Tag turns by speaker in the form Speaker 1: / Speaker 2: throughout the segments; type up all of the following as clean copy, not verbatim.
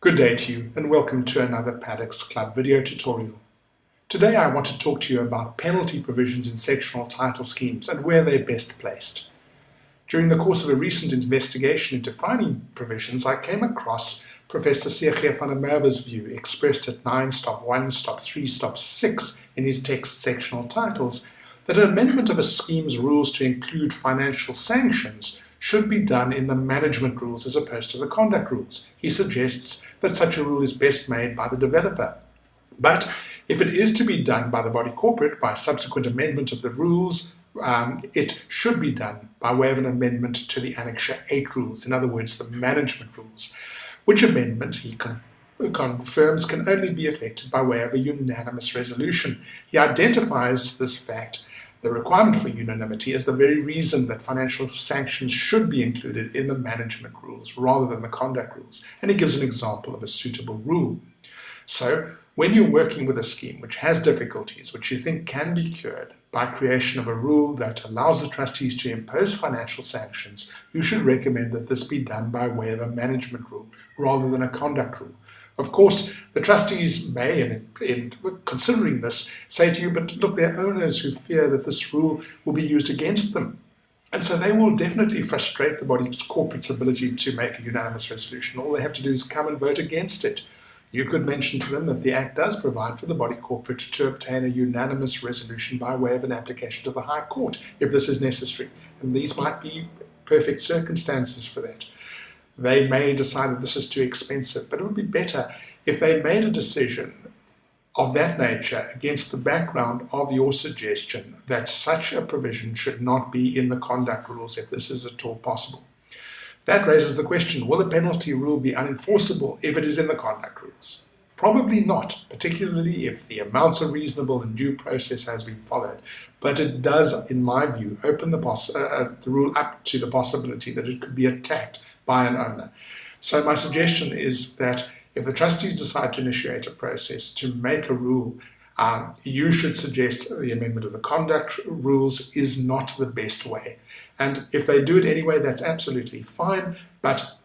Speaker 1: Good day to you and welcome to another Paddocks Club video tutorial. Today I want to talk to you about penalty provisions in sectional title schemes and where they're best placed. During the course of a recent investigation into fining provisions, I came across Professor Graham Paddock's view expressed at 9.1, 3, 6 in his text sectional titles that an amendment of a scheme's rules to include financial sanctions should be done in the management rules as opposed to the conduct rules. He suggests that such a rule is best made by the developer. But if it is to be done by the body corporate by subsequent amendment of the rules, it should be done by way of an amendment to the Annexure 8 rules, in other words, the management rules, which amendment he confirms can only be effected by way of a unanimous resolution. He identifies this fact, the requirement for unanimity, as the very reason that financial sanctions should be included in the management rules rather than the conduct rules, and he gives an example of a suitable rule. So, when you're working with a scheme which has difficulties, which you think can be cured by creation of a rule that allows the trustees to impose financial sanctions, you should recommend that this be done by way of a management rule rather than a conduct rule. Of course, the trustees may, in considering this, say to you, but look, there are owners who fear that this rule will be used against them. And so they will definitely frustrate the body corporate's ability to make a unanimous resolution. All they have to do is come and vote against it. You could mention to them that the Act does provide for the body corporate to obtain a unanimous resolution by way of an application to the High Court, if this is necessary. And these might be perfect circumstances for that. They may decide that this is too expensive, but it would be better if they made a decision of that nature against the background of your suggestion that such a provision should not be in the conduct rules if this is at all possible. That raises the question, will a penalty rule be unenforceable if it is in the conduct rules? Probably not, particularly if the amounts are reasonable and due process has been followed. But it does, in my view, open the rule up to the possibility that it could be attacked by an owner. So my suggestion is that if the trustees decide to initiate a process to make a rule, you should suggest the amendment of the conduct rules is not the best way. And if they do it anyway, that's absolutely fine, but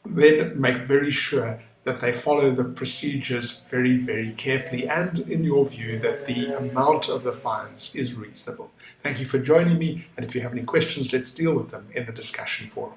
Speaker 1: then make very sure that they follow the procedures very, very carefully and, in your view, that the amount of the fines is reasonable. Thank you for joining me, and if you have any questions, let's deal with them in the discussion forum.